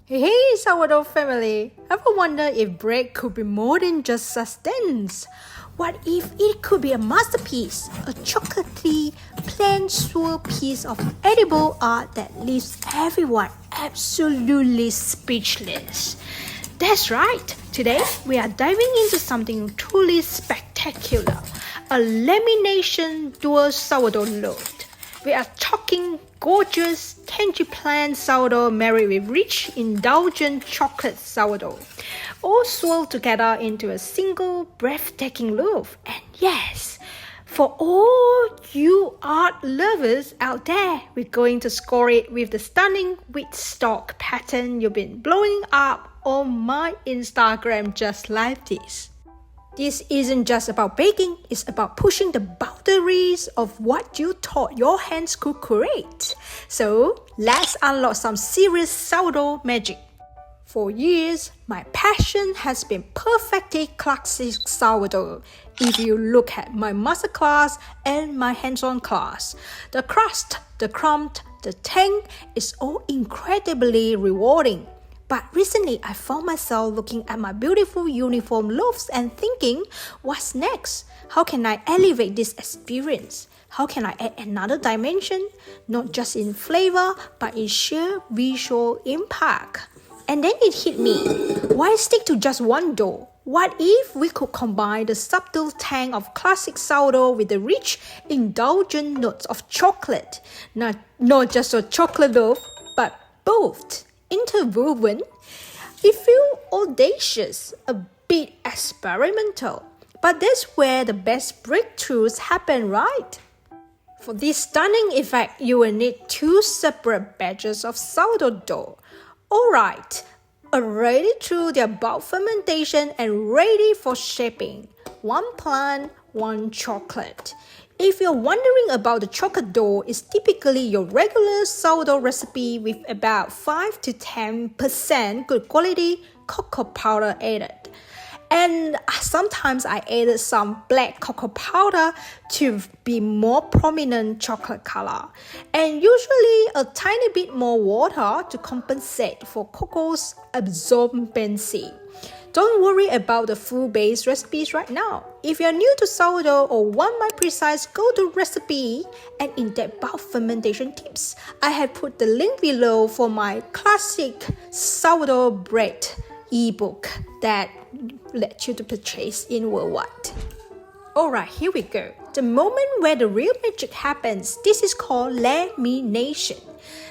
Hey sourdough family! Ever wonder if bread could be more than just sustenance? What if it could be a masterpiece, a chocolatey, plain, swirl piece of edible art that leaves everyone absolutely speechless? That's right! Today we are diving into something truly spectacular, a lamination dual sourdough loaf. We are talking gorgeous, tangy plain sourdough married with rich, indulgent chocolate sourdough, all swirled together into a single, breathtaking loaf. And yes, for all you art lovers out there, we're going to score it with the stunning wheat stalk pattern you've been blowing up on my Instagram just like this. This isn't just about baking, it's about pushing the boundaries of what you thought your hands could create. So, let's unlock some serious sourdough magic. For years, my passion has been perfecting classic sourdough. If you look at my masterclass and my hands-on class, the crust, the crumb, the tang is all incredibly rewarding. But recently, I found myself looking at my beautiful uniform loaves and thinking, what's next? How can I elevate this experience? How can I add another dimension, not just in flavor, but in sheer visual impact? And then it hit me. Why stick to just one dough? What if we could combine the subtle tang of classic sourdough with the rich, indulgent notes of chocolate? Not just a chocolate loaf, but both. Interwoven, it feels audacious, a bit experimental, but that's where the best breakthroughs happen, right? For this stunning effect, you will need 2 separate batches of sourdough dough. Alright, already through their bulk fermentation and ready for shaping. 1 plant, 1 chocolate. If you're wondering about the chocolate dough, it's typically your regular sourdough recipe with about 5 to 10% good quality cocoa powder added. And sometimes I added some black cocoa powder to be more prominent chocolate color. And usually a tiny bit more water to compensate for cocoa's absorbency. Don't worry about the full base recipes right now. If you're new to sourdough or want my precise go-to recipe and in-depth bulk fermentation tips, I have put the link below for my classic sourdough bread ebook that lets you to purchase in worldwide. Alright, here we go. The moment where the real magic happens, this is called lamination.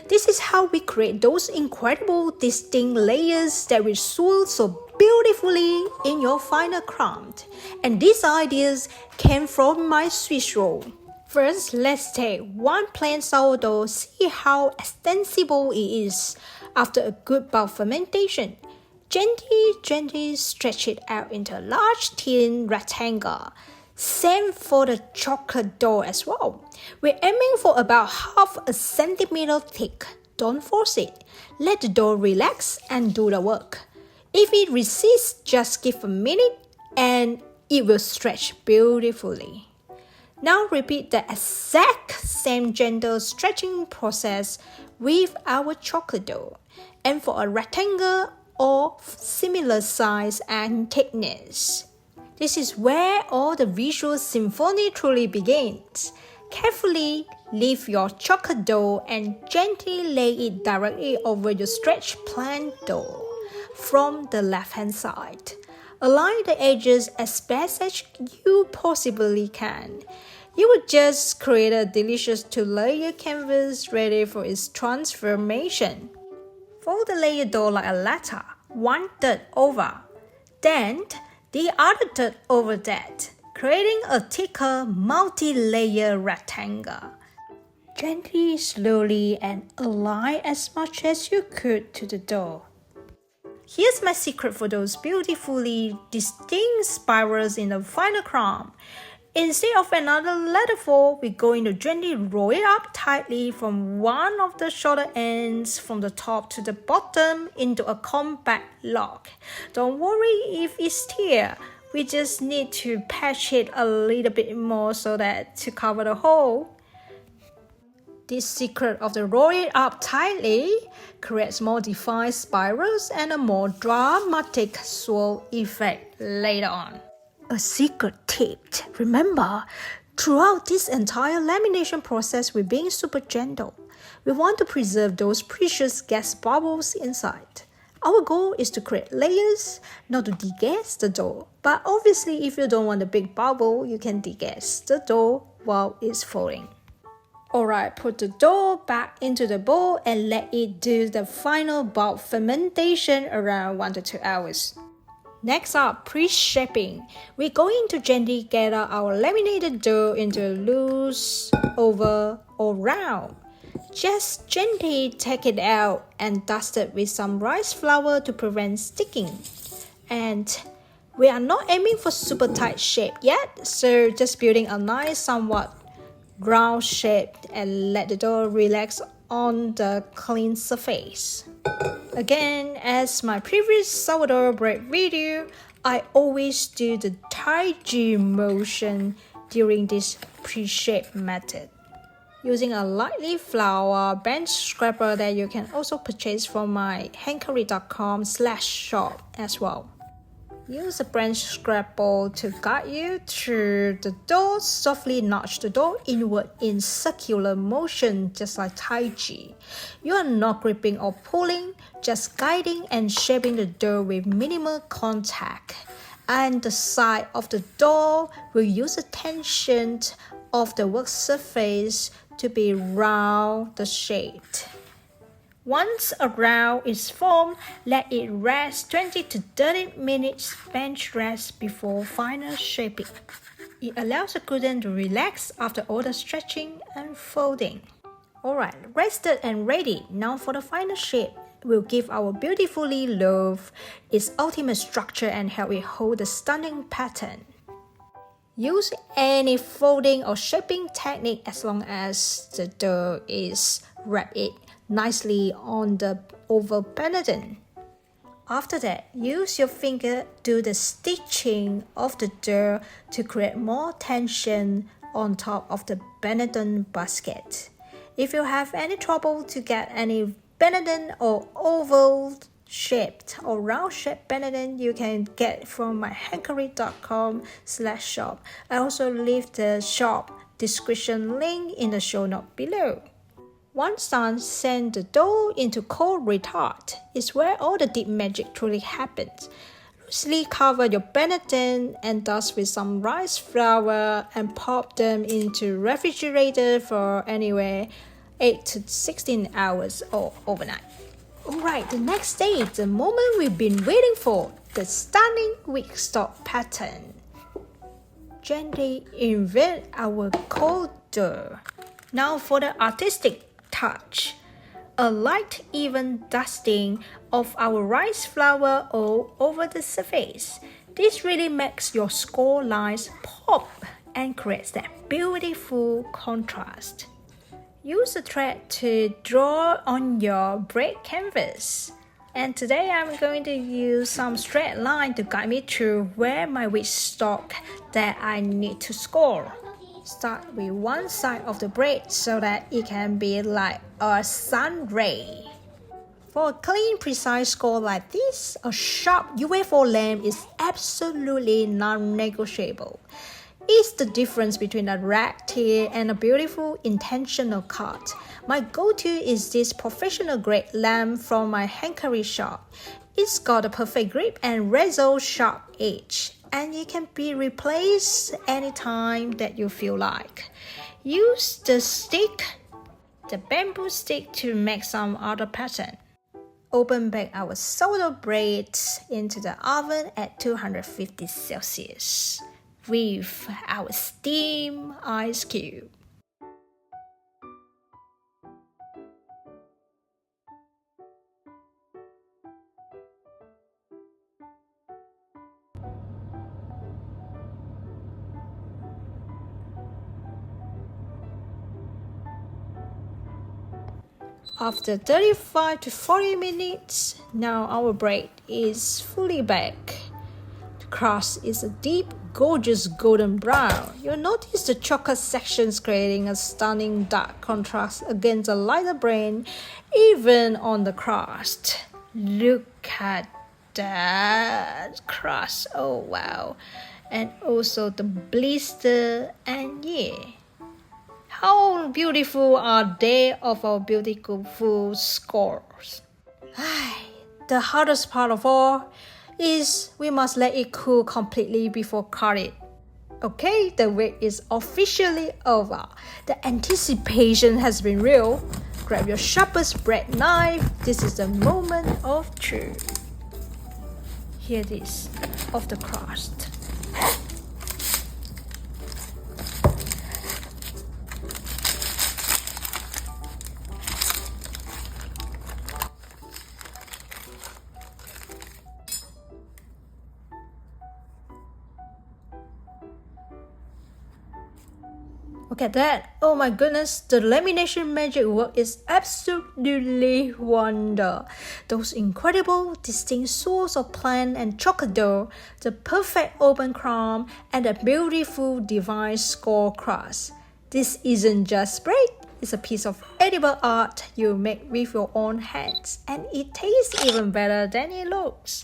This is how we create those incredible distinct layers that will swirl so beautifully in your final crumb. And these ideas came from my Swiss roll. First, let's take 1 plain sourdough, see how extensible it is after a good bulk fermentation. Gently stretch it out into a large thin rectangle. Same for the chocolate dough as well. We're aiming for about half a centimeter thick. Don't force it. Let the dough relax and do the work. If it resists, just give a minute and it will stretch beautifully. Now repeat the exact same gentle stretching process with our chocolate dough. And for a rectangle or similar size and thickness. This is where all the visual symphony truly begins. Carefully lift your chocolate dough and gently lay it directly over your stretched plain dough from the left-hand side. Align the edges as best as you possibly can. You will just create a delicious 2-layer canvas ready for its transformation. Fold the layer dough like a letter, 1/3 over. Then the other third over that, creating a thicker multi-layer rectangle. Gently, slowly, and align as much as you could to the dough. Here's my secret for those beautifully distinct spirals in the final crumb. Instead of another letter fold, we're going to gently roll it up tightly from one of the shorter ends from the top to the bottom into a compact log. Don't worry if it's tear. We just need to patch it a little bit more so that to cover the hole. The secret of the roll it up tightly creates more defined spirals and a more dramatic swirl effect later on. A secret tip: remember, throughout this entire lamination process we're being super gentle. We want to preserve those precious gas bubbles inside. Our goal is to create layers, not to degas the dough. But obviously, if you don't want a big bubble, you can degas the dough while it's folding. Alright, put the dough back into the bowl and let it do the final bulk fermentation around 1 to 2 hours. Next up, pre-shaping. We're going to gently gather our laminated dough into loose, oval, or round. Just gently take it out and dust it with some rice flour to prevent sticking. And we are not aiming for super tight shape yet, so just building a nice, somewhat round shape and let the dough relax on the clean surface. Again, as my previous sourdough bread video, I always do the tangy motion during this pre-shape method, using a lightly flour bench scraper that you can also purchase from my hankery.com/shop as well. Use a bench scraper to guide you through the dough. Softly nudge the dough inward in circular motion, just like tangy. You are not gripping or pulling, just guiding and shaping the dough with minimal contact. And the side of the dough will use the tension of the work surface to be round the shape. Once a round is formed, let it rest 20 to 30 minutes bench rest before final shaping. It allows the gluten to relax after all the stretching and folding. Alright, rested and ready. Now for the final shape. We'll give our beautifully loaf its ultimate structure and help it hold the stunning pattern. Use any folding or shaping technique as long as the dough is wrapped nicely on the oval benedict. After that, use your finger to do the stitching of the dough to create more tension on top of the benedict basket. If you have any trouble to get any benedict or oval shaped or round shaped benedict, you can get from my hankery.com/shop. I also leave the shop description link in the show note below. Once done, send the dough into cold retard. It's where all the deep magic truly happens. Loosely cover your benedict and dust with some rice flour and pop them into refrigerator for anywhere 8 to 16 hours or overnight. Alright, the next stage, the moment we've been waiting for, the stunning wick stalk pattern. Gently invert our cold dough. Now for the artistic touch. A light even dusting of our rice flour all over the surface. This really makes your score lines pop and creates that beautiful contrast. Use a thread to draw on your bread canvas. And today I'm going to use some straight line to guide me through where my wick stalk that I need to score. Start with one side of the bread so that it can be like a sun ray. For a clean, precise score like this, a sharp UFO lamp is absolutely non-negotiable. It's the difference between a rat tail and a beautiful intentional cut. My go-to is this professional grade lamp from my Hankery shop. It's got a perfect grip and razor sharp edge, and it can be replaced anytime that you feel like. Use the bamboo stick to make some other pattern. Open bake our sourdough bread into the oven at 250 Celsius with our steam ice cube. After 35 to 40 minutes, now our bread is fully baked. Crust is a deep, gorgeous golden brown. You'll notice the chocolate sections creating a stunning dark contrast against a lighter brown, even on the crust. Look at that crust, oh wow. And also the blister, and yeah. How beautiful are they of our beautiful scores. The hardest part of all is we must let it cool completely before cut it. Okay, the wait is officially over. The anticipation has been real. Grab your sharpest bread knife. This is the moment of truth. Here it is, of the crust. Look at that. Oh my goodness, the lamination magic work is absolutely wonder. Those incredible distinct swirls of plant and chocolate dough, the perfect open crumb, and the beautiful divine score crust. This isn't just bread, it's a piece of edible art you make with your own hands, and it tastes even better than it looks.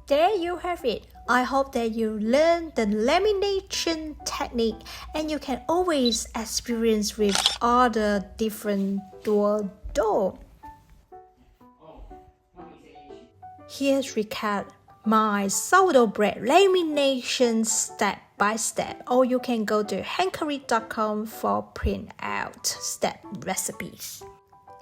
There you have it. I hope that you learn the lamination technique and you can always experience with other different dough. Here's recap my sourdough bread lamination step by step, or you can go to hankery.com for print out step recipes.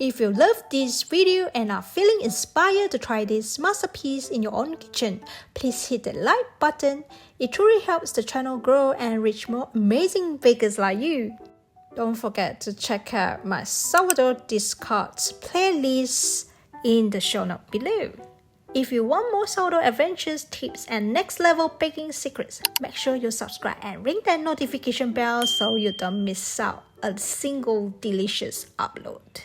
If you love this video and are feeling inspired to try this masterpiece in your own kitchen, please hit the like button. It truly helps the channel grow and reach more amazing bakers like you. Don't forget to check out my sourdough discards playlist in the show note below. If you want more sourdough adventures, tips, and next level baking secrets, make sure you subscribe and ring that notification bell so you don't miss out a single delicious upload.